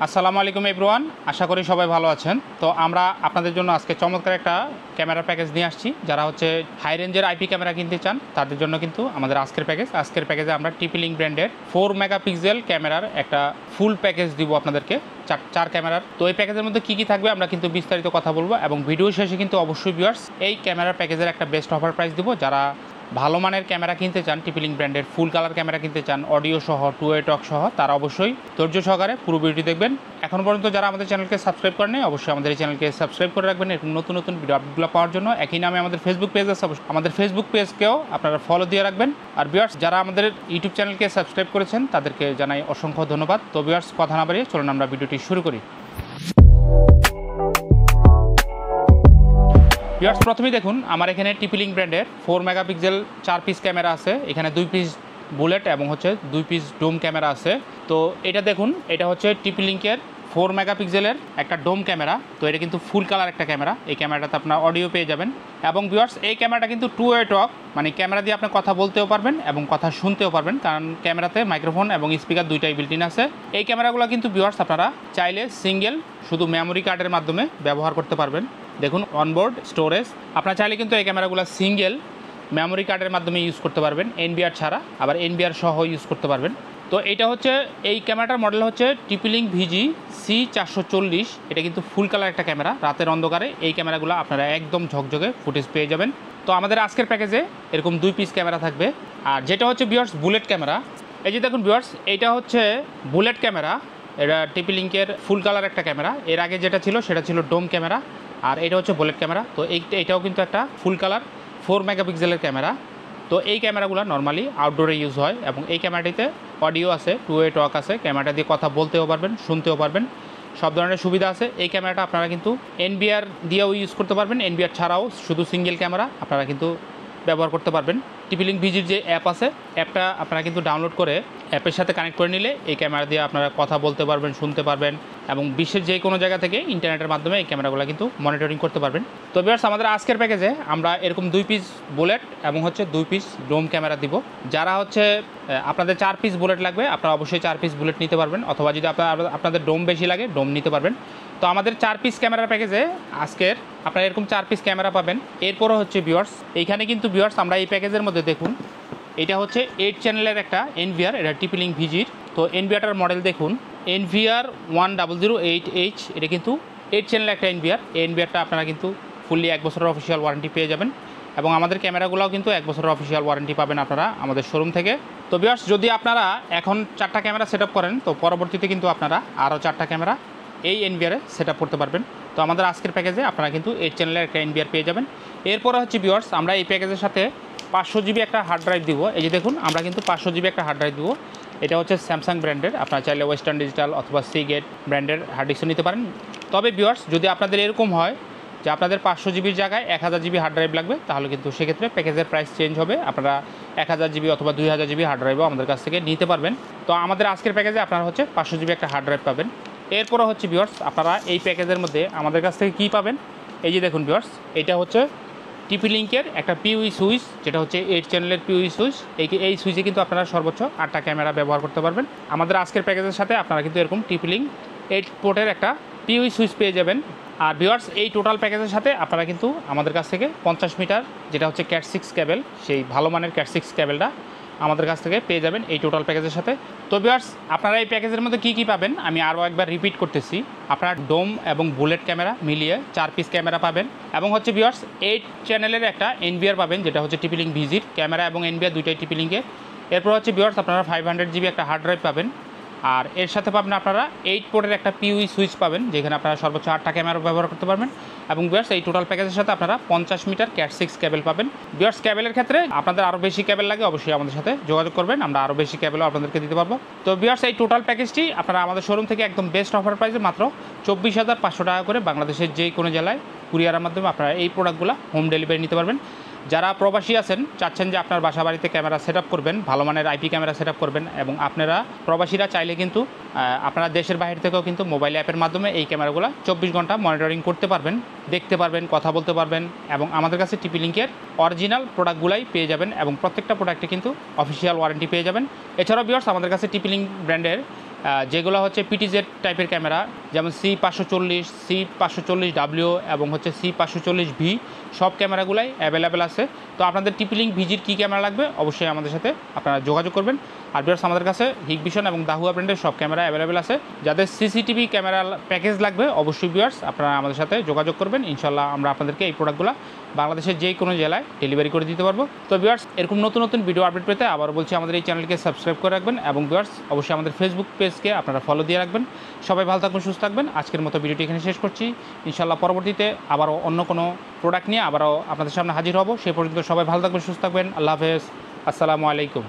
আসসালামু আলাইকুম এভরিওয়ান, আশা করি সবাই ভালো আছেন। তো আমরা আপনাদের জন্য আজকে চমৎকার একটা ক্যামেরা প্যাকেজ নিয়ে আসছি। যারা হচ্ছে হাই রেঞ্জের আইপি ক্যামেরা কিনতে চান তাদের জন্য কিন্তু আমাদের আজকের প্যাকেজে আমরা টিপি-লিঙ্ক ব্র্যান্ডের 4 মেগাপিক্সেল ক্যামেরার একটা ফুল প্যাকেজ দিব আপনাদেরকে, চার ক্যামেরার। তো এই প্যাকেজের মধ্যে কী কী থাকবে আমরা কিন্তু বিস্তারিত কথা বলবো, এবং ভিডিও শেষে কিন্তু অবশ্যই ভিউয়ার্স এই ক্যামেরার প্যাকেজের একটা বেস্ট অফার প্রাইস দিব। যারা ভালো মানের ক্যামেরা কিনতে চান, টিপি-লিঙ্ক ব্র্যান্ডের ফুল কালার ক্যামেরা কিনতে চান, অডিও সহ, টু ওয়ে টক সহ, তারা অবশ্যই ধৈর্য সহকারে পুরো ভিডিওটি দেখবেন। এখন পর্যন্ত যারা আমাদের চ্যানেলকে সাবস্ক্রাইব করেনি, অবশ্যই আমাদের এই চ্যানেলকে সাবস্ক্রাইব করে রাখবেন এরকম নতুন নতুন ভিডিও আপডেটগুলো পাওয়ার জন্য। একই নামে আমাদের ফেসবুক পেজ আছে, আমাদের ফেসবুক পেজকেও আপনারা ফলো দিয়ে রাখবেন। আর ভিউয়ার্স যারা আমাদের ইউটিউব চ্যানেলকে সাবস্ক্রাইব করেছেন তাদেরকে জানাই অসংখ্য ধন্যবাদ। তো ভিউয়ার্স কথা না বাড়িয়ে চলুন আমরা ভিডিওটি শুরু করি। ভিউয়ার্স প্রথমেই দেখুন, আমার এখানে টিপি-লিঙ্ক ব্র্যান্ডের 4 মেগাপিক্সেল 4 পিস ক্যামেরা আছে। এখানে 2 পিস বুলেট এবং হচ্ছে 2 পিস ডোম ক্যামেরা আছে। তো এটা দেখুন, এটা হচ্ছে টিপি-লিঙ্কের 4 মেগাপিক্সেলের একটা ডোম ক্যামেরা। তো এটা কিন্তু ফুল কালার একটা ক্যামেরা। এই ক্যামেরাটাতে আপনার অডিও পেয়ে যাবেন। এবং ভিউয়ার্স এই ক্যামেরাটা কিন্তু টু ওয়ে টক, মানে ক্যামেরা দিয়ে আপনি কথা বলতেও পারবেন এবং কথা শুনতেও পারবেন, কারণ ক্যামেরাতে মাইক্রোফোন এবং স্পিকার দুইটাই বিল্ট-ইন আছে। এই ক্যামেরাগুলো কিন্তু ভিউয়ার্স আপনারা চাইলে সিঙ্গেল শুধু মেমোরি কার্ডের মাধ্যমে ব্যবহার করতে পারবেন। দেখুন অনবোর্ড স্টোরেজ, আপনারা চাইলে কিন্তু এই ক্যামেরাগুলো সিঙ্গেল মেমোরি কার্ডের মাধ্যমে ইউজ করতে পারবেন, এনবিআর ছাড়া, আবার এনবিআর সহ ইউজ করতে পারবেন। তো এটা হচ্ছে এই ক্যামেরাটার মডেল হচ্ছে টিপি-লিঙ্ক ভিজি C440। এটা কিন্তু ফুল কালার একটা ক্যামেরা। রাতের অন্ধকারে এই ক্যামেরাগুলো আপনারা একদম ঝকঝকে ফুটেজ পেয়ে যাবেন। তো আমাদের আজকের প্যাকেজে এরকম 2 পিস ক্যামেরা থাকবে। আর যেটা হচ্ছে ভিউয়ার্স বুলেট ক্যামেরা, এই যে দেখুন ভিউয়ার্স, এইটা হচ্ছে বুলেট ক্যামেরা। এটা টিপি-লিঙ্কের ফুল কালার একটা ক্যামেরা। এর আগে যেটা ছিল সেটা ছিল ডোম ক্যামেরা, আর এটা হচ্ছে বুলেট ক্যামেরা। তো এইটাও কিন্তু একটা ফুল কালার 4 মেগাপিক্সেলের ক্যামেরা। তো এই ক্যামেরাগুলো নর্মালি আউটডোরে ইউজ হয়, এবং এই ক্যামেরাটিতে অডিও আছে, টু ওয়ে টক আছে, ক্যামেরাটা দিয়ে কথা বলতেও পারবেন, শুনতেও পারবেন, সব ধরনের সুবিধা আছে। এই ক্যামেরাটা আপনারা কিন্তু এনবিআর দিয়েও ইউজ করতে পারবেন, এনবিআর ছাড়াও শুধু সিঙ্গেল ক্যামেরা আপনারা কিন্তু ব্যবহার করতে পারবেন। টিপি-লিঙ্ক ভিজির যে অ্যাপ আছে, অ্যাপটা আপনারা কিন্তু ডাউনলোড করে অ্যাপের সাথে কানেক্ট করে নিলে এই ক্যামেরা দিয়ে আপনারা কথা বলতে পারবেন, শুনতে পারবেন, এবং বিশ্বের যে কোনো জায়গা থেকে ইন্টারনেটের মাধ্যমে এই ক্যামেরাগুলো কিন্তু মনিটরিং করতে পারবেন। তো ভিউয়ার্স আমাদের আজকের প্যাকেজে আমরা এরকম 2 পিস বুলেট এবং হচ্ছে 2 পিস ডোম ক্যামেরা দিব। যারা হচ্ছে আপনাদের 4 পিস বুলেট লাগবে, আপনারা অবশ্যই 4 পিস বুলেট নিতে পারবেন, অথবা যদি আপনাদের ডোম বেশি লাগে ডোম নিতে পারবেন। তো আমাদের 4 পিস ক্যামেরার প্যাকেজে আজকের আপনারা এরকম 4 পিস ক্যামেরা পাবেন। এরপরও হচ্ছে ভিউয়ার্স এইখানে কিন্তু ভিউয়ার্স আমরা এই প্যাকেজের মধ্যে দেখুন, এটা হচ্ছে 8 চ্যানেলের একটা এনভিআর, এটা টিপি-লিঙ্ক ভিজির। তো এনভিআরটার মডেল দেখুন, এনভিআর 1008H। এটা কিন্তু 8 চ্যানেলের একটা এনভিআর। এই এনভিআরটা আপনারা কিন্তু ফুললি 1 বছরের অফিসিয়াল ওয়ারেন্টি পেয়ে যাবেন, এবং আমাদের ক্যামেরাগুলোও কিন্তু 1 বছরের অফিসিয়াল ওয়ারেন্টি পাবেন আপনারা আমাদের শোরুম থেকে। তো ভিউয়ার্স যদি আপনারা এখন 4টা ক্যামেরা সেট আপ করেন, তো পরবর্তীতে কিন্তু আপনারা আরও 4টা ক্যামেরা এই এনভিআরে সেট আপ করতে পারবেন। তো আমাদের আজকের প্যাকেজে আপনারা কিন্তু 8 চ্যানেলের একটা এনভিআর পেয়ে যাবেন। এরপরে হচ্ছে ভিউয়ার্স আমরা এই প্যাকেজের সাথে 500 জিবি একটা হার্ড ড্রাইভ দিব। এই যে দেখুন, আমরা কিন্তু 500 জিবি একটা হার্ড ড্রাইভ দিব। এটা হচ্ছে স্যামসাং ব্র্যান্ডের, আপনারা চাইলে ওয়েস্টার্ন ডিজিটাল অথবা সিগেট ব্র্যান্ডের হার্ড ডিস্ক নিতে পারেন। তবে ভিউয়ার্স যদি আপনাদের এরকম হয় যে আপনাদের 500 জিবির জায়গায় 1000 জিবি হার্ড ড্রাইভ লাগবে, তাহলে কিন্তু সেক্ষেত্রে প্যাকেজের প্রাইস চেঞ্জ হবে। আপনারা 1000 জিবি অথবা 2000 জিবি হার্ড ড্রাইভও আমাদের কাছ থেকে নিতে পারবেন। তো আমাদের আজকের প্যাকেজে আপনারা হচ্ছে 500 জিবি একটা হার্ড ড্রাইভ পাবেন। এরপরে হচ্ছে ভিউয়ার্স আপনারা এই প্যাকেজের মধ্যে আমাদের কাছ থেকে কী পাবেন, এই যে দেখুন ভিউয়ার্স, এটা হচ্ছে টিপি-লিঙ্কের একটা পিউই সুইচ, যেটা হচ্ছে 8 চ্যানেলের পিউই সুইচ। এই সুইচে কিন্তু আপনারা সর্বোচ্চ 8টা ক্যামেরা ব্যবহার করতে পারবেন। আমাদের আজকের প্যাকেজের সাথে আপনারা কিন্তু এরকম টিপি-লিঙ্ক 8 পোর্টের একটা পিউই সুইচ পেয়ে যাবেন। আর ভিউয়ার্স এই টোটাল প্যাকেজের সাথে আপনারা কিন্তু আমাদের কাছ থেকে 50 মিটার, যেটা হচ্ছে ক্যাট 6 কেবল, সেই ভালো মানের ক্যাট 6 কেবলটা আমাদের কাছ থেকে পেয়ে যাবেন এই টোটাল প্যাকেজের সাথে। তো ভিউয়ার্স আপনারা এই প্যাকেজের মধ্যে কী কী পাবেন আমি আরও একবার রিপিট করতেছি। আপনারা ডোম এবং বুলেট ক্যামেরা মিলিয়ে 4 পিস ক্যামেরা পাবেন, এবং হচ্ছে ভিউয়ার্স 8 চ্যানেলের একটা এনভিআর পাবেন, যেটা হচ্ছে টিপি-লিঙ্ক ভিজির ক্যামেরা এবং এনভিআর দুইটাই টিপি-লিঙ্কের। এরপর হচ্ছে ভিউয়ার্স আপনারা 500 জিবি একটা হার্ড ড্রাইভ পাবেন, আর এর সাথে পাবেন আপনারা 8 পোর্টের একটা পিউই সুইচ পাবেন, যেখানে আপনারা সর্বোচ্চ 8টা ক্যামেরা ব্যবহার করতে পারবেন। এবং ভিউয়ার্স এই টোটাল প্যাকেজের সাথে আপনারা 50 মিটার ক্যাট 6 কেবল পাবেন। ভিউয়ার্স কেবলের ক্ষেত্রে আপনাদের আরও বেশি কেবল লাগে, অবশ্যই আমাদের সাথে যোগাযোগ করবেন, আমরা আরও বেশি কেবলও আপনাদেরকে দিতে পারবো। তো ভিউয়ার্স এই টোটাল প্যাকেজটি আপনারা আমাদের শোরুম থেকে একদম বেস্ট অফার প্রাইসে মাত্র 24,500 টাকা করে বাংলাদেশের যে কোনো জেলায় কুরিয়ারের মাধ্যমে আপনারা এই প্রোডাক্টগুলো হোম ডেলিভারি নিতে পারবেন। যারা প্রবাসী আছেন, চাচ্ছেন যে আপনার বাসা বাড়িতে ক্যামেরা সেট আপ করবেন, ভালো মানের আইপি ক্যামেরা সেট আপ করবেন, এবং আপনারা প্রবাসীরা চাইলে কিন্তু আপনারা দেশের বাইরে থেকেও কিন্তু মোবাইল অ্যাপের মাধ্যমে এই ক্যামেরাগুলো 24 ঘন্টা মনিটরিং করতে পারবেন, দেখতে পারবেন, কথা বলতে পারবেন, এবং আমাদের কাছে টিপি-লিঙ্কের অরিজিনাল প্রোডাক্টগুলাই পেয়ে যাবেন, এবং প্রত্যেকটা প্রোডাক্টে কিন্তু অফিসিয়াল ওয়ারেন্টি পেয়ে যাবেন। এছাড়াও ভিউয়ার্স আমাদের কাছে টিপি-লিঙ্ক ব্র্যান্ডের যেগুলো হচ্ছে পিটিজেড টাইপের ক্যামেরা, যেমন C540, C540W এবং হচ্ছে C540V, সব ক্যামেরাগুলাই অ্যাভেলেবেল আছে। তো আপনাদের টিপিলিঙ্ক ভিজির কী ক্যামেরা লাগবে অবশ্যই আমাদের সাথে আপনারা যোগাযোগ করবেন। আর ভিউয়ার্স, আমাদের কাছে হিকভিশন এবং দাহুয়া ব্র্যান্ডের সব ক্যামেরা অ্যাভেলেবেল আছে। যাদের সিসিটিভি ক্যামেরা প্যাকেজ লাগবে অবশ্যই ভিউয়ার্স আপনারা আমাদের সাথে যোগাযোগ করবেন। ইনশাল্লাহ আমরা আপনাদেরকে এই প্রোডাক্টগুলো বাংলাদেশের যে কোনো জেলায় ডেলিভারি করে দিতে পারবো। তো ভিউয়ার্স, এরকম নতুন নতুন ভিডিও আপডেট পেতে আবার বলছি আমাদের এই চ্যানেলকে সাবস্ক্রাইব করে রাখবেন এবং ভিউয়ার্স অবশ্যই আমাদের ফেসবুক পেজকে আপনারা ফলো দিয়ে রাখবেন। সবাই ভালো থাকবেন, সুস্থ থাকবেন। আজকের মতো ভিডিওটি এখানে শেষ করছি। ইনশাল্লাহ পরবর্তীতে আবারও অন্য কোনো প্রোডাক্ট নিয়ে আবারও আপনাদের সামনে হাজির হব। সে পর্যন্ত সবাই ভালো থাকবেন, সুস্থ থাকবেন। আল্লাহ হাফেজ, আসসালামু আলাইকুম।